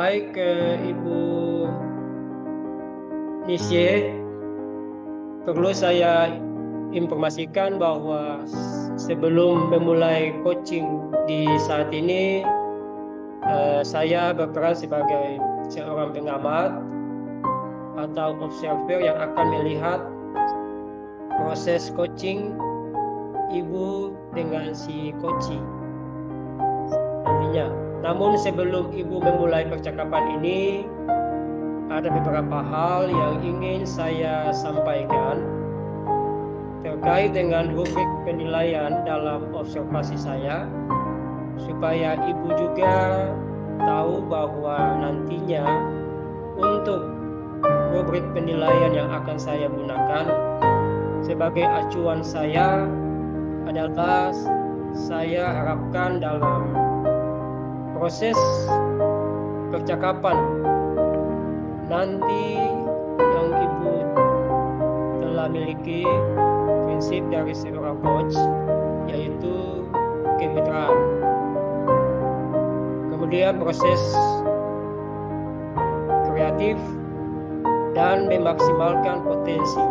Baik, Ibu Nisye, perlu saya informasikan bahwa sebelum memulai coaching di saat ini, saya berperan sebagai seorang pengamat atau observer yang akan melihat proses coaching Ibu dengan si coaching nantinya. Namun sebelum Ibu memulai percakapan ini, ada beberapa hal yang ingin saya sampaikan terkait dengan rubrik penilaian dalam observasi saya, supaya Ibu juga tahu bahwa nantinya untuk rubrik penilaian yang akan saya gunakan sebagai acuan saya adalah saya harapkan dalam proses percakapan nanti yang Ibu telah miliki prinsip dari seorang coach, yaitu kemitraan. Kemudian proses kreatif dan memaksimalkan potensi.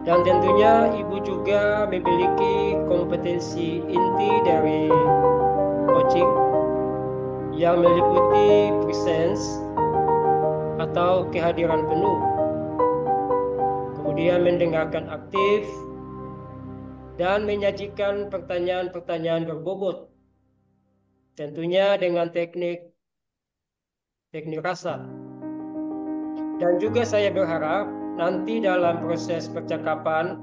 Dan tentunya Ibu juga memiliki kompetensi inti dari coaching yang meliputi presence atau kehadiran penuh, kemudian mendengarkan aktif dan menyajikan pertanyaan-pertanyaan berbobot, tentunya dengan teknik rasa. Dan juga saya berharap nanti dalam proses percakapan,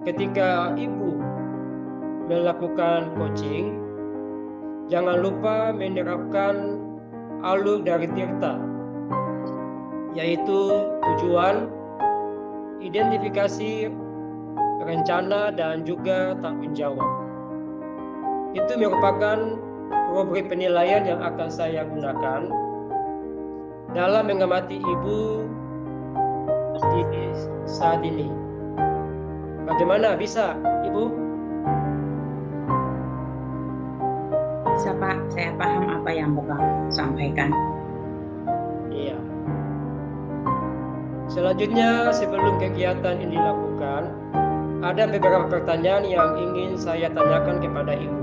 ketika Ibu melakukan coaching, jangan lupa menerapkan alur dari Tirta, yaitu tujuan, identifikasi, rencana, dan juga tanggung jawab. Itu merupakan rubrik penilaian yang akan saya gunakan dalam mengamati Ibu di saat ini. Bagaimana, bisa Ibu? Bisa Pak, saya paham apa yang Bapak sampaikan. Iya. Selanjutnya, sebelum kegiatan ini dilakukan, ada beberapa pertanyaan yang ingin saya tanyakan kepada Ibu.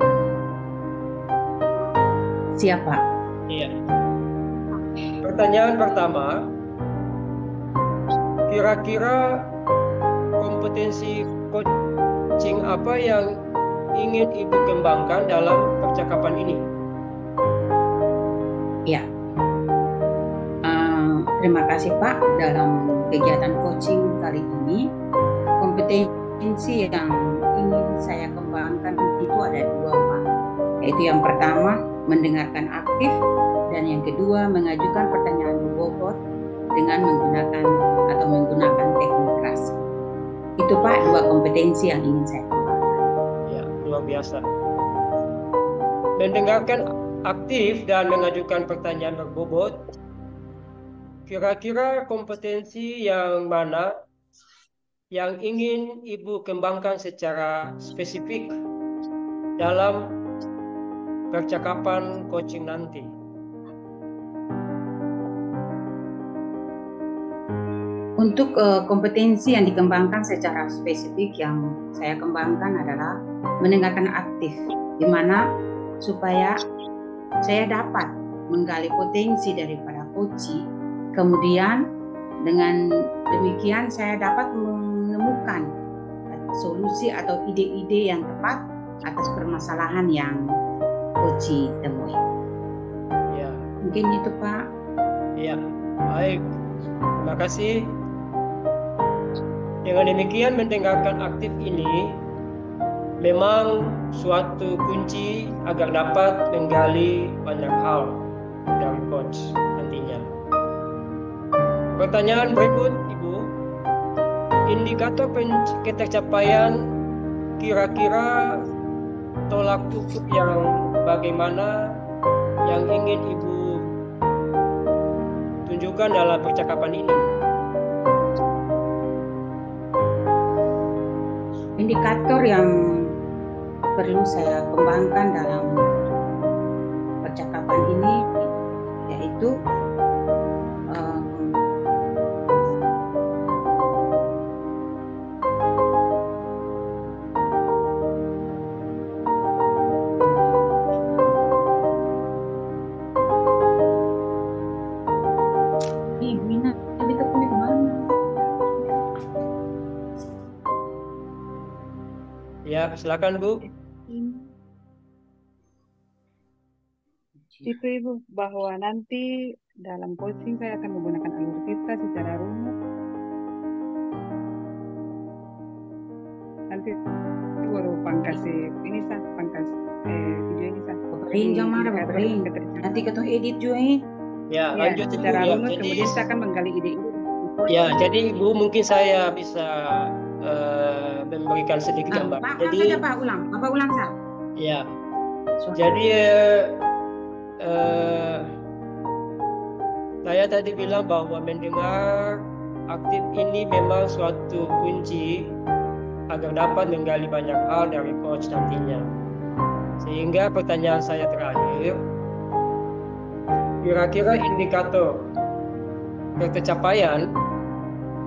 Siap Pak. Iya. Pertanyaan pertama, kira-kira kompetensi coaching apa yang ingin Ibu kembangkan dalam percakapan ini? Ya, terima kasih Pak. Dalam kegiatan coaching kali ini, kompetensi yang ingin saya kembangkan itu ada dua Pak. Yaitu yang pertama, mendengarkan aktif, dan yang kedua, mengajukan pertanyaan berbobot dengan menggunakan teknik rasa. Itu Pak, dua kompetensi yang ingin saya kembangkan. Ya, luar biasa. Mendengarkan aktif dan mengajukan pertanyaan berbobot, kira-kira kompetensi yang mana yang ingin Ibu kembangkan secara spesifik dalam percakapan coaching nanti? Untuk kompetensi yang dikembangkan secara spesifik yang saya kembangkan adalah mendengarkan aktif, di mana supaya saya dapat menggali potensi daripada coach, kemudian dengan demikian saya dapat menemukan solusi atau ide-ide yang tepat atas permasalahan yang coach temui. Ya. Mungkin itu Pak. Ya, baik. Terima kasih. Dengan demikian, mendengarkan aktif ini memang suatu kunci agar dapat menggali banyak hal dari coach nantinya. Pertanyaan berikut, Ibu. Indikator ketercapaian kira-kira tolak ukur yang bagaimana yang ingin Ibu tunjukkan dalam percakapan ini? Indikator yang perlu saya kembangkan dalam percakapan ini itu Ibu Ina, beta punya kemana? Ya, silakan Bu. Itu Ibu, bahwa nanti dalam coaching saya akan menggunakan alur tirta secara runut. Nanti baru pangkasih ini sah, pangkas video ini sah. Baperin jangan marah, baperin. Nanti ketemu edit juga Ya, Ya, lanjut Ibu secara ya. runut, Jadi kemudian saya akan menggali ide-ide. ya, jadi Ibu mungkin saya bisa memberikan sedikit gambar. Pak, Jadi saja Pak ulang. Bapak ulang sah. ya, jadi saya tadi bilang bahwa mendengar aktif ini memang suatu kunci agar dapat menggali banyak hal dari coach nantinya. Sehingga pertanyaan saya terakhir, kira-kira indikator pencapaian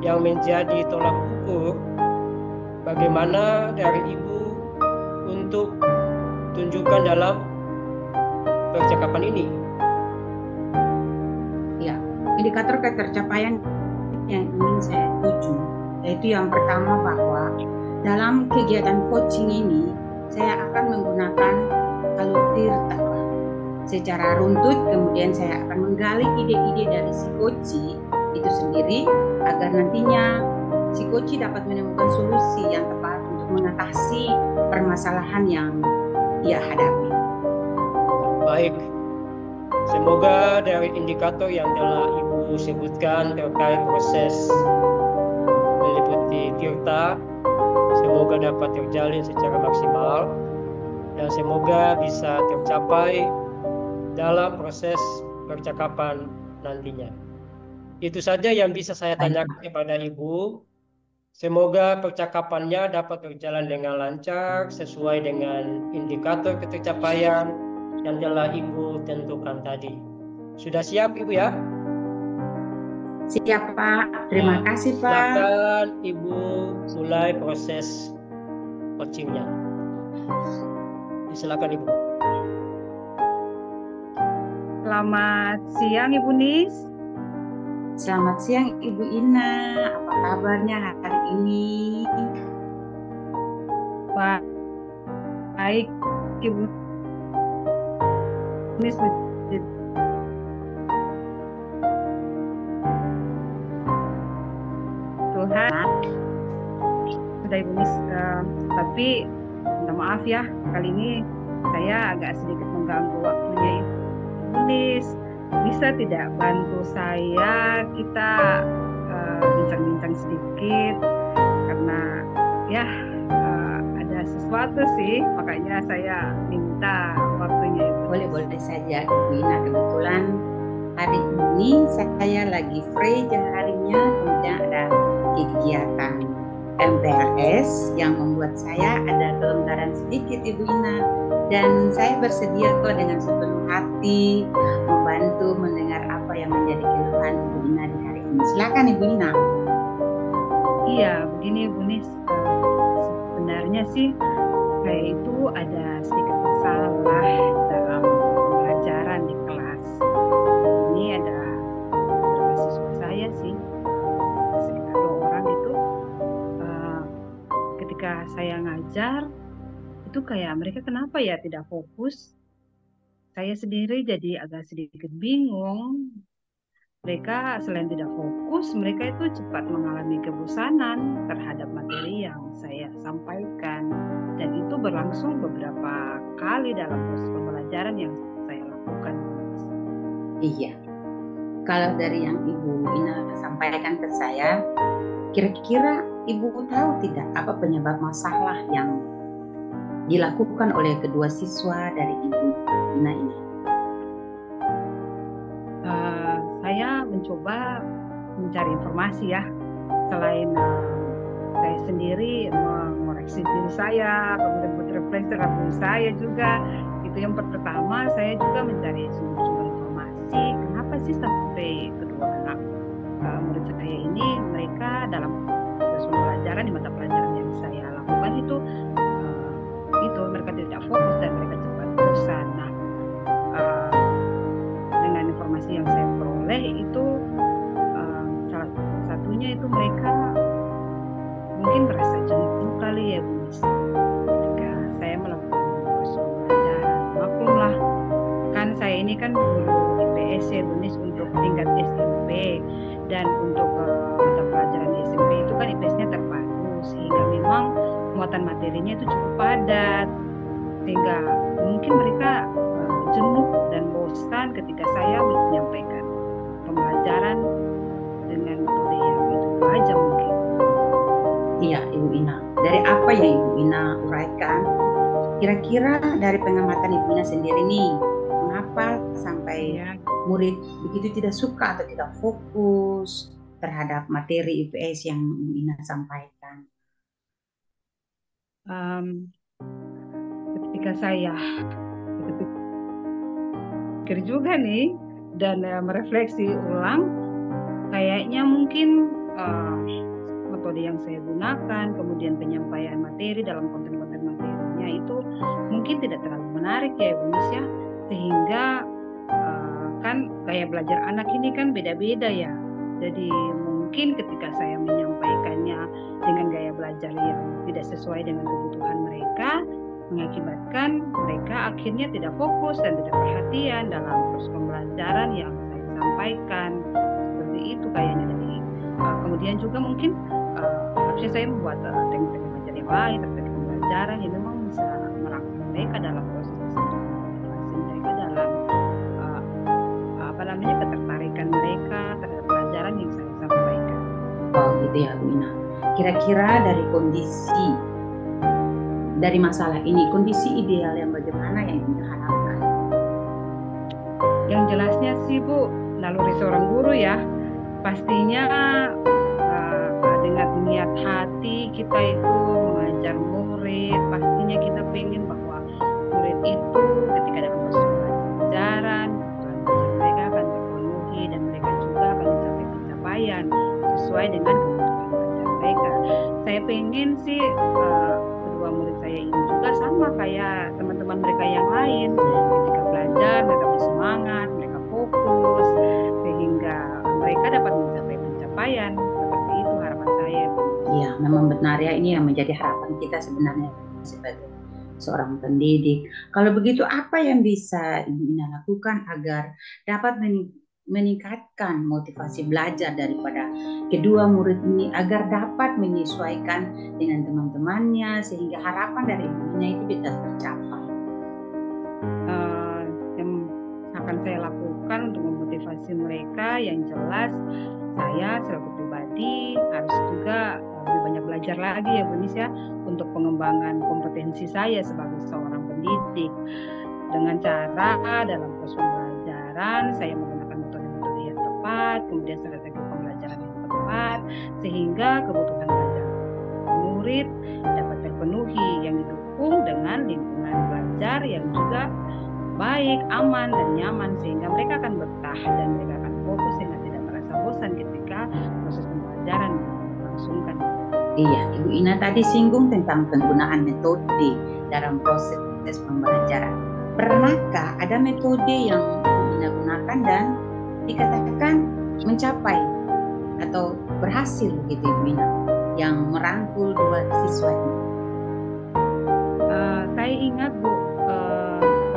yang menjadi tolak ukur bagaimana dari Ibu untuk tunjukkan dalam percakapan ini? Ya, indikator ketercapaian yang ingin saya tuju, yaitu yang pertama bahwa dalam kegiatan coaching ini saya akan menggunakan alur tirta secara runtut, kemudian saya akan menggali ide-ide dari si coach itu sendiri agar nantinya si coach dapat menemukan solusi yang tepat untuk mengatasi permasalahan yang ia hadapi. Baik, semoga dari indikator yang telah Ibu sebutkan terkait proses meliputi tirta, semoga dapat terjalin secara maksimal dan semoga bisa tercapai dalam proses percakapan nantinya. Itu saja yang bisa saya tanyakan kepada Ibu. Semoga percakapannya dapat berjalan dengan lancar sesuai dengan indikator ketercapaian yang telah Ibu tentukan tadi. Sudah siap Ibu ya? Siap Pak, terima kasih Pak. Silakan Ibu mulai proses coachingnya. Silakan Ibu. Selamat siang Ibu Nis. Selamat siang Ibu Ina, apa kabarnya hari ini? Baik Ibu Nis. Tuhan sudah Ibu Nis, tapi minta maaf ya, kali ini saya agak sedikit mengganggu waktunya Ibu Nis. Bisa tidak bantu saya, kita bincang-bincang sedikit, karena ya ada sesuatu sih, makanya saya minta waktunya Ibu. Boleh saja Ibu Ina, kebetulan hari ini saya lagi free harinya, kemudian ada kegiatan MPLS yang membuat saya ada kelonggaran sedikit Ibu Ina, dan saya bersedia kok dengan sepenuh hati membantu mendengar apa yang menjadi keluhan Ibu Ina di hari ini. Silakan Ibu Ina. Iya, begini Bu Nis, sebenarnya sih saya itu ada sedikit masalah dalam pembelajaran di kelas. Ini ada beberapa siswa saya sih, sekitar 2 orang itu, ketika saya ngajar itu kayak mereka kenapa ya tidak fokus. Saya sendiri jadi agak sedikit bingung. Mereka selain tidak fokus, mereka itu cepat mengalami kebosanan terhadap materi yang saya sampaikan. Dan itu berlangsung beberapa kali dalam proses pembelajaran yang saya lakukan. Iya, kalau dari yang Ibu Ina sampaikan ke saya, kira-kira Ibu tahu tidak apa penyebab masalah yang dilakukan oleh kedua siswa dari Ibu Ina ini? Saya mencoba mencari informasi ya, selain saya sendiri mengoreksi diri saya, kemudian berefleksi terhadap diri saya juga. Itu yang pertama, saya juga mencari sumber-sumber informasi, kenapa sih sampai kedua anak murid saya ini, mereka dalam proses pembelajaran di mata pelajaran yang saya lakukan itu mereka tidak fokus dan mereka cepat bosan. Nah, dengan informasi yang saya peroleh itu salah satunya itu mereka mungkin merasa jenuh kali ya Bu Nis, ketika saya melakukan proses pembelajaran. Maklumlah, kan saya ini kan guru IPS ya Bu Nis untuk tingkat SMP, dan untuk mata pelajaran di SMP itu kan IPS-nya terpadu, sehingga memang muatan materinya itu cukup padat, sehingga mungkin mereka jenuh dan bosan ketika saya menyampaikan pembelajaran dengan metode yang itu aja mungkin. Iya, Ibu Ina. Dari apa yang Ibu Ina uraikan, kira-kira dari pengamatan Ibu Ina sendiri nih, mengapa sampai murid begitu tidak suka atau tidak fokus terhadap materi IPS yang Ibu Ina sampaikan? Ketika saya pikir juga nih dan merefleksi ulang, kayaknya mungkin metode yang saya gunakan, kemudian penyampaian materi dalam konten-konten materinya itu mungkin tidak terlalu menarik ya Ibu Nis ya, sehingga kan gaya belajar anak ini kan beda-beda ya. Jadi mungkin ketika saya menyampaikannya dengan gaya belajar yang tidak sesuai dengan kebutuhan mereka, mengakibatkan mereka akhirnya tidak fokus dan tidak perhatian dalam proses pembelajaran yang saya sampaikan. Seperti itu kayaknya dari kemudian juga mungkin harusnya saya membuat teknik-teknik belajar yang lain terkait pembelajaran yang memang bisa merangkul mereka dalam proses motivasi mereka dalam ketertarikan mereka terhadap pelajaran yang saya sampaikan. Oh gitu ya Bu Ina. Kira-kira dari masalah ini, kondisi ideal yang bagaimana yang Ibu harapkan? Yang jelasnya sih Bu, naluri seorang guru ya, pastinya dengan niat hati kita itu mengajar murid, pastinya kita ingin bahwa murid itu ketika dalam proses pembelajaran, kebutuhan mereka akan terpenuhi dan mereka juga akan mencapai pencapaian sesuai dengan kebutuhan belajar mereka. Saya pengen sih kedua murid saya ini juga sama kayak teman-teman mereka yang lain, ketika belajar mereka bersemangat, mereka fokus, sehingga mereka dapat mencapai pencapaian. Seperti itu harapan saya. Iya, memang benar ya, ini yang menjadi harapan kita sebenarnya sebagai seorang pendidik. Kalau begitu, apa yang bisa Ibu Ina lakukan agar dapat meningkatkan motivasi belajar daripada kedua murid ini agar dapat menyesuaikan dengan teman-temannya sehingga harapan dari Ibu Ina itu bisa tercapai? Yang akan saya lakukan untuk memotivasi mereka, yang jelas saya selaku pribadi harus juga lebih banyak belajar lagi ya Bu Nis ya, untuk pengembangan kompetensi saya sebagai seorang pendidik dengan cara dalam proses pembelajaran saya menggunakan metode-metode yang tepat, kemudian strategi pembelajaran yang tepat, sehingga kebutuhan belajar murid dapat terpenuhi, yang didukung dengan lingkungan belajar yang juga baik, aman, dan nyaman, sehingga mereka akan betah dan mereka akan fokus sehingga tidak merasa bosan ketika proses pembelajaran berlangsungkan. Iya, Ibu Ina tadi singgung tentang penggunaan metode dalam proses pembelajaran. Pernahkah ada metode yang Ibu Ina gunakan dan dikatakan mencapai atau berhasil begitu Ibu Ina, yang merangkul dua siswa ini? Saya ingat Bu,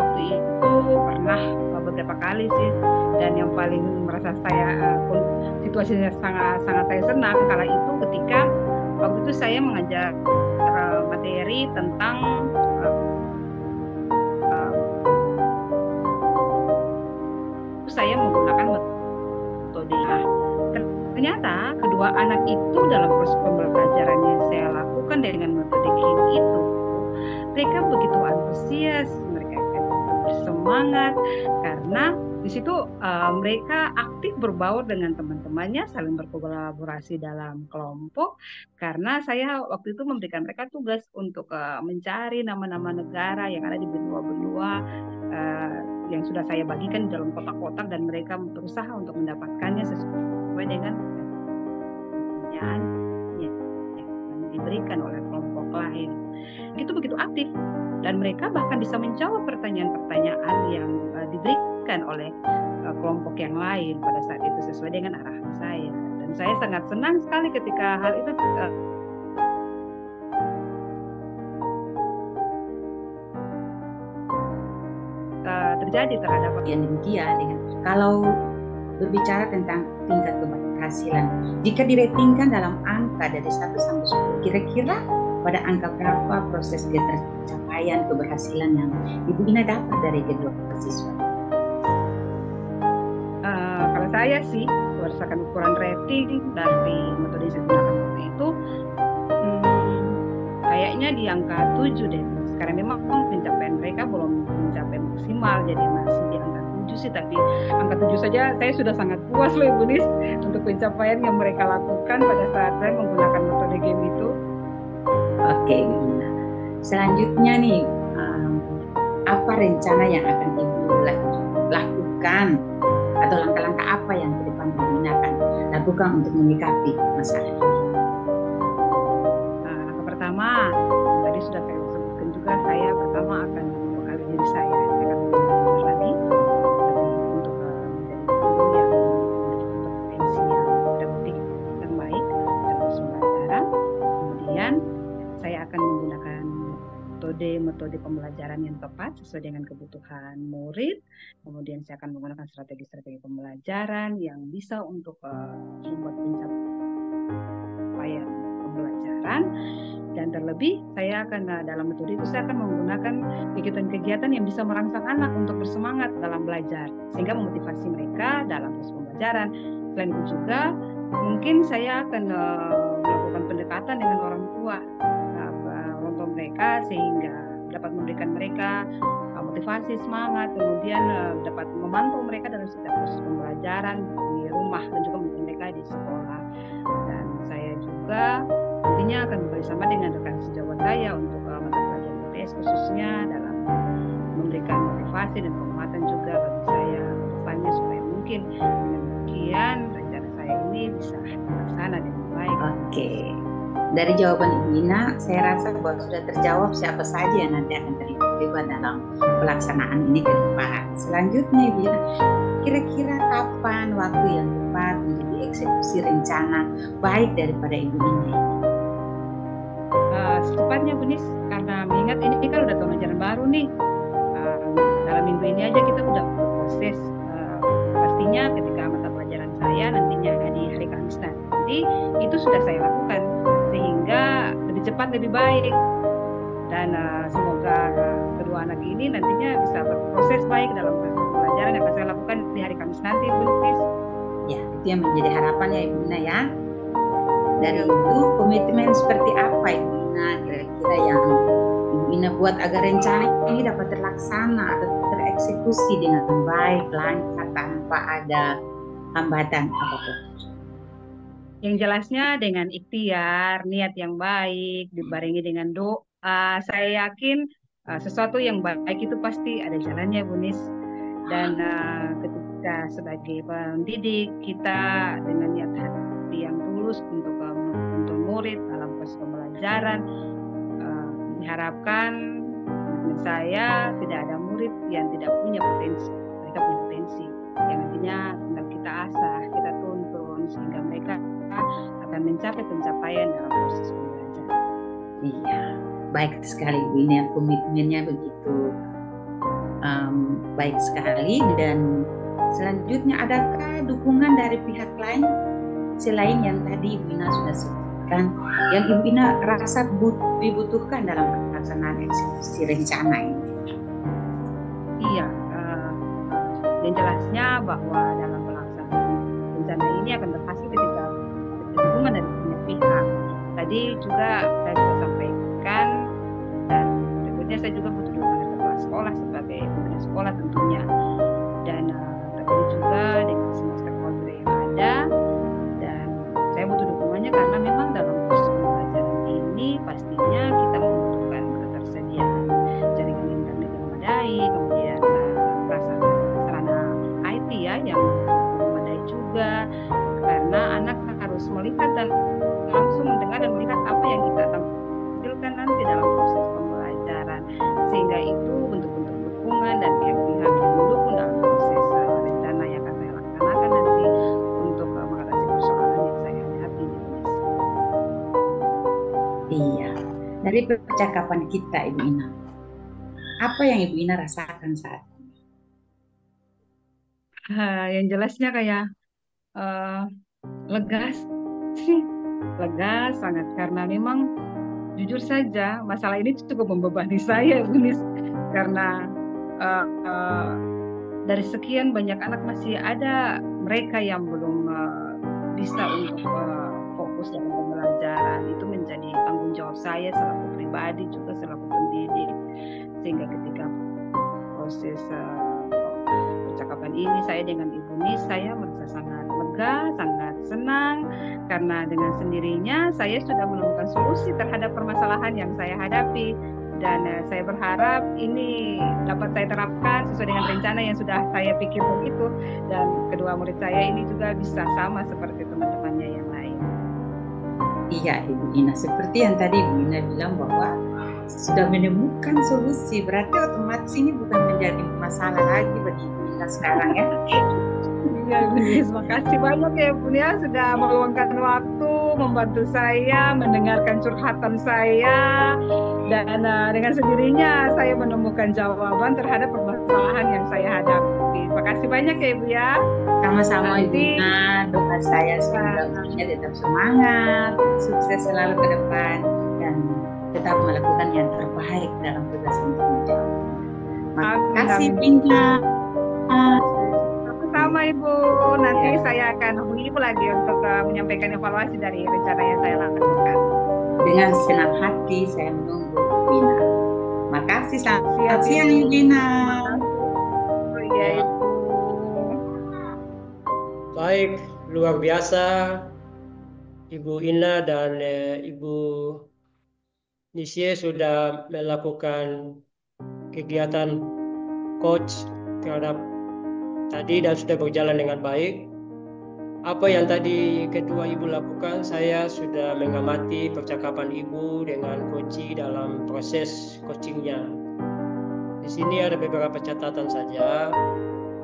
waktu itu pernah beberapa kali sih, dan yang paling merasa saya situasinya sangat saya senang kala itu ketika waktu itu saya mengajar materi tentang saya menggunakan metode. Ternyata kedua anak itu dalam proses pembelajaran yang saya lakukan dengan metode KIN itu, mereka begitu antusias, mereka bersemangat karena di situ mereka aktif berbaur dengan teman-temannya, saling berkolaborasi dalam kelompok. Karena saya waktu itu memberikan mereka tugas untuk mencari nama-nama negara yang ada di benua-benua yang sudah saya bagikan di dalam kotak-kotak, dan mereka berusaha untuk mendapatkannya sesuai dengan pertanyaan yang diberikan oleh kelompok lain. Itu begitu aktif, dan mereka bahkan bisa menjawab pertanyaan-pertanyaan yang diberikan oleh kelompok yang lain pada saat itu sesuai dengan arahan saya. Dan saya sangat senang sekali ketika hal itu terjadi terhadap yang demikian. Dengan kalau berbicara tentang tingkat keberhasilan, jika diratingkan dalam angka dari 1 sampai 10, kira-kira pada angka berapa proses tercapaian keberhasilan yang Ibu Ina dapat dari kedua siswa? Kalau saya sih berdasarkan ukuran rating dari metode yang saya gunakan waktu itu, kayaknya di angka 7 deh. Karena memang pencapaian mereka belum mencapai maksimal, jadi masih di angka 7 sih. Tapi angka 7 saja saya sudah sangat puas loh Ibu Nis untuk pencapaian yang mereka lakukan pada saat saya menggunakan metode game itu. Oke, Ibu Ina. Selanjutnya nih, apa rencana yang akan Ibu lakukan, atau langkah-langkah apa yang ke depan Ibu Ina akan lakukan untuk menyikapi masalah ini? Langkah pertama, tadi sudah saya sebutkan juga, saya pertama akan membekali diri saya akan belajar lagi untuk menjadi guru yang memiliki kompetensi yang produktif yang baik dalam pembelajaran. Kemudian saya akan menggunakan metode pembelajaran yang tepat sesuai dengan kebutuhan murid. Kemudian saya akan menggunakan strategi-strategi pembelajaran yang bisa untuk membuat pencapaian pembelajaran. Dan terlebih saya akan dalam metode itu saya akan menggunakan kegiatan-kegiatan yang bisa merangsang anak untuk bersemangat dalam belajar sehingga memotivasi mereka dalam proses pembelajaran. Selain itu juga mungkin saya akan melakukan pendekatan dengan orang tua mereka sehingga dapat memberikan mereka motivasi, semangat, kemudian dapat memantau mereka dalam setiap proses pembelajaran di rumah dan juga mereka di sekolah. Dan saya juga nantinya akan bersama dengan rekan sejawat saya untuk mata pelajaran IPS khususnya dalam memberikan motivasi dan penguatan juga bagi saya depannya supaya mungkin dengan demikian rencana saya ini bisa terlaksana dengan baik. Oke. Dari jawaban Ibu Ina, saya rasa bahwa sudah terjawab siapa saja yang nanti akan terlibat dalam pelaksanaan ini ke depan. Selanjutnya Ibu Ina, kira-kira kapan waktu yang tepat untuk dieksekusi rencana baik daripada Ibu Ina ini? Secepatnya Bu Nis, karena mengingat ini kan udah tahun ajaran baru nih. Dalam minggu ini aja kita udah proses. Pastinya ketika mata pelajaran saya nantinya di hari Kamis nanti itu sudah saya lakukan sehingga lebih cepat lebih baik, dan semoga kedua anak ini nantinya bisa berproses baik dalam pelajaran yang akan saya lakukan di hari Kamis nanti Bu Nis. Ya, itu yang menjadi harapan ya Ibu Ina ya. Dari itu komitmen seperti apa Ibu Ina kira-kira yang Ibu Ina buat agar rencana ini dapat terlaksana atau tereksekusi dengan baik, lancar, tanpa ada hambatan apapun? Yang jelasnya dengan ikhtiar, niat yang baik, dibarengi dengan doa. Saya yakin sesuatu yang baik itu pasti ada jalannya Bu Nis. Dan ketika sebagai pendidik kita dengan niat hati yang tulus untuk murid dalam proses pembelajaran, diharapkan saya tidak ada murid yang tidak punya potensi. Mereka punya potensi yang nantinya tinggal kita asah, kita tuntun sehingga mereka akan mencapai pencapaian dalam proses pembelajaran. Iya, baik sekali Bu Ina, komitmennya begitu baik sekali. Dan selanjutnya, adakah dukungan dari pihak lain selain yang tadi Ibu Ina sudah sebutkan yang Ibu Ina rasa dibutuhkan dalam pelaksanaan eksekusi rencana ini? Iya, yang jelasnya bahwa dalam pelaksanaan rencana ini akan berhasil ketika dukungan dari banyak pihak. Tadi juga saya sudah sampaikan, dan berikutnya saya juga butuh dukungan dari kepala sekolah sebagai pembina sekolah tentunya, dan tentu juga dengan semua stakeholder yang ada. Dan saya butuh dukungannya karena memang dalam proses pembelajaran ini pastinya kita membutuhkan ketersediaan jaringan internet yang memadai, kemudian perasaan Iya. Dari percakapan kita, Ibu Ina, apa yang Ibu Ina rasakan saat ini? Yang jelasnya kayak eh, lega sih, lega sangat karena memang jujur saja masalah ini cukup membebani saya, Bu Nis, karena eh, eh, dari sekian banyak anak masih ada mereka yang belum bisa untuk fokus dalam pembelajaran. Itu menjadi tanggung jawab saya selaku pribadi juga selaku pendidik, sehingga ketika proses percakapan ini saya dengan Ibu Nis, saya merasa sangat lega, sangat senang karena dengan sendirinya saya sudah menemukan solusi terhadap permasalahan yang saya hadapi. Dan saya berharap ini dapat saya terapkan sesuai dengan rencana yang sudah saya pikirkan itu. Dan kedua murid saya ini juga bisa sama seperti teman-temannya yang lain. Iya, Ibu Ina. Seperti yang tadi Ibu Ina bilang bahwa sudah menemukan solusi. Berarti otomatis ini bukan menjadi masalah lagi bagi Ibu Ina sekarang ya. Iya, terima kasih banyak ya Bu ya sudah meluangkan waktu membantu saya mendengarkan curhatan saya dan dengan sendirinya saya menemukan jawaban terhadap permasalahan yang saya hadapi. Terima kasih banyak ya Ibu ya. Sama-sama Ibu Ina, doa saya semoga Ibu Ina tetap semangat, sukses selalu ke depan dan tetap melakukan yang terbaik dalam tugas yang tanggung jawab. Makasih Ibu Ina. Sama Ibu, nanti saya akan hubungi Ibu lagi untuk menyampaikan evaluasi dari rencana yang saya lakukan. Dengan senang hati saya menunggu Ibu Ina. Makasih, selamat siang Ibu Ina. Iya Ibu. Baik, luar biasa Ibu Ina dan Ibu Nisye sudah melakukan kegiatan coach terhadap tadi dan sudah berjalan dengan baik. Apa yang tadi kedua Ibu lakukan, saya sudah mengamati percakapan Ibu dengan coach dalam proses coachingnya. Di sini ada beberapa catatan saja.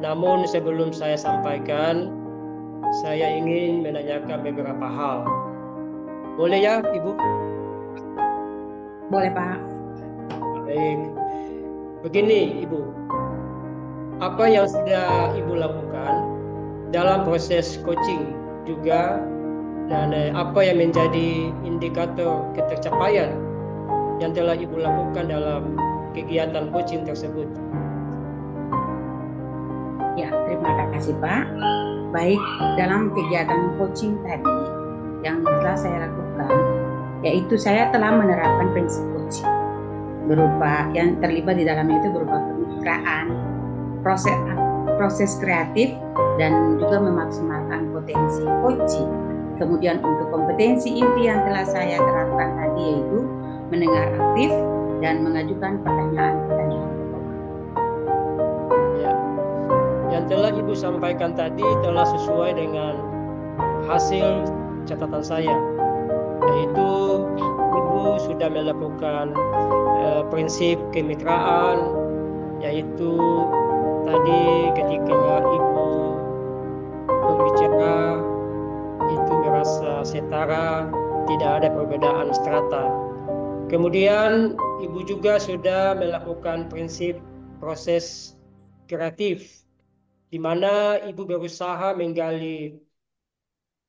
Namun sebelum saya sampaikan, saya ingin menanyakan beberapa hal. Boleh ya, Ibu? Boleh, Pak. Baik. Begini, Ibu. Apa yang sudah Ibu lakukan dalam proses coaching juga dan apa yang menjadi indikator ketercapaian yang telah Ibu lakukan dalam kegiatan coaching tersebut? Ya, terima kasih Pak. Baik, dalam kegiatan coaching tadi yang telah saya lakukan, yaitu saya telah menerapkan prinsip coaching berupa yang terlibat di dalamnya itu berupa kemitraan, proses kreatif dan juga memaksimalkan potensi coaching. Kemudian untuk kompetensi inti yang telah saya terapkan tadi yaitu mendengar aktif dan mengajukan pertanyaan-pertanyaan. Ya. Yang telah Ibu sampaikan tadi telah sesuai dengan hasil catatan saya, yaitu Ibu sudah melakukan prinsip kemitraan, yaitu tadi ketika Ibu berbicara itu merasa setara, tidak ada perbedaan strata. Kemudian Ibu juga sudah melakukan prinsip proses kreatif, di mana Ibu berusaha menggali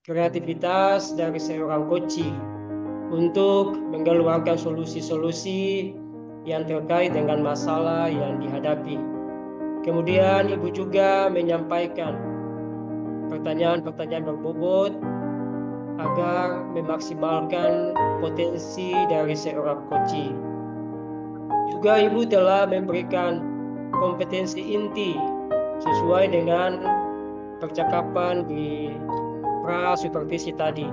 kreativitas dari seorang coach untuk mengeluarkan solusi-solusi yang terkait dengan masalah yang dihadapi. Kemudian Ibu juga menyampaikan pertanyaan-pertanyaan berbobot agar memaksimalkan potensi dari seorang coach. Juga Ibu telah memberikan kompetensi inti sesuai dengan percakapan di pra-supervisi tadi,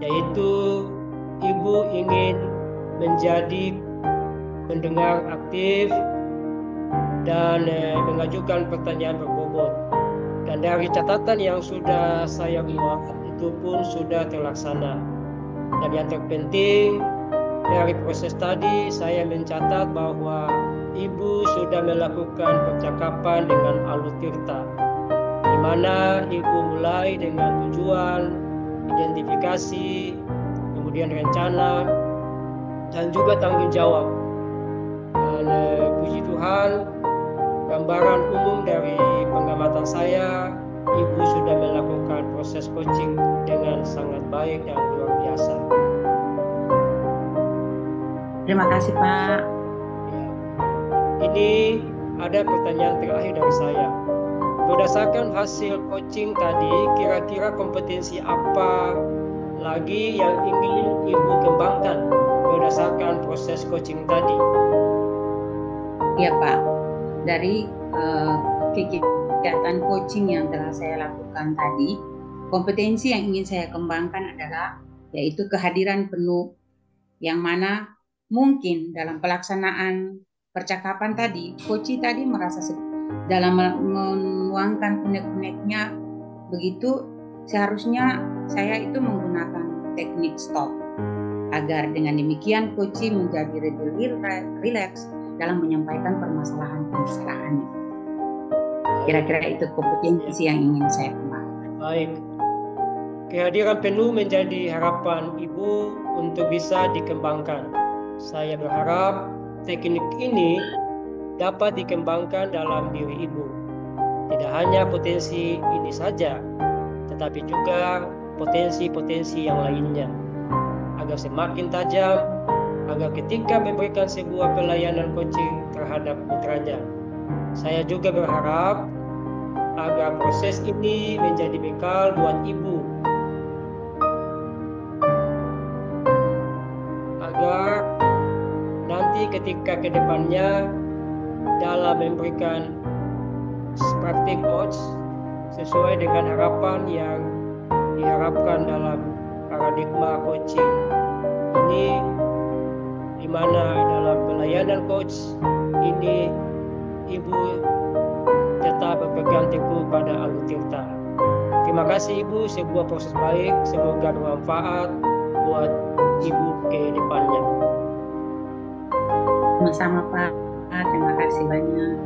yaitu Ibu ingin menjadi pendengar aktif dan mengajukan pertanyaan berbobot. Dan dari catatan yang sudah saya buat itu pun sudah terlaksana. Dan yang terpenting dari proses tadi saya mencatat bahwa Ibu sudah melakukan percakapan dengan Alutirta, di mana Ibu mulai dengan tujuan, identifikasi, kemudian rencana, dan juga tanggung jawab. Dan puji Tuhan, gambaran umum dari pengamatan saya, Ibu sudah melakukan proses coaching dengan sangat baik dan luar biasa. Terima kasih Pak. Ya. Ini ada pertanyaan terakhir dari saya. Berdasarkan hasil coaching tadi, kira-kira kompetensi apa lagi yang ingin Ibu kembangkan berdasarkan proses coaching tadi? Iya Pak, dari kegiatan coaching yang telah saya lakukan tadi, kompetensi yang ingin saya kembangkan adalah yaitu kehadiran penuh, yang mana mungkin dalam pelaksanaan percakapan tadi, coach tadi merasa dalam menuangkan unek-uneknya begitu, seharusnya saya itu menggunakan teknik stop, agar dengan demikian coach menjadi lebih rileks dalam menyampaikan permasalahannya. Kira-kira itu kompetensi yang ingin saya kembangkan. Baik. Kehadiran penuh menjadi harapan Ibu untuk bisa dikembangkan. Saya berharap teknik ini dapat dikembangkan dalam diri Ibu. Tidak hanya potensi ini saja, tetapi juga potensi-potensi yang lainnya. Agar semakin tajam, agar ketika memberikan sebuah pelayanan coaching terhadap putranya. Saya juga berharap agar proses ini menjadi bekal buat Ibu, agar nanti ketika kedepannya dalam memberikan praktik coach sesuai dengan harapan yang diharapkan dalam paradigma coaching ini, di mana dalam pelayanan coach ini Ibu tetap berpegang teguh pada Alutirta. Terima kasih Ibu, sebuah proses baik, semoga bermanfaat buat Ibu ke depannya. Sama-sama Pak, terima kasih banyak.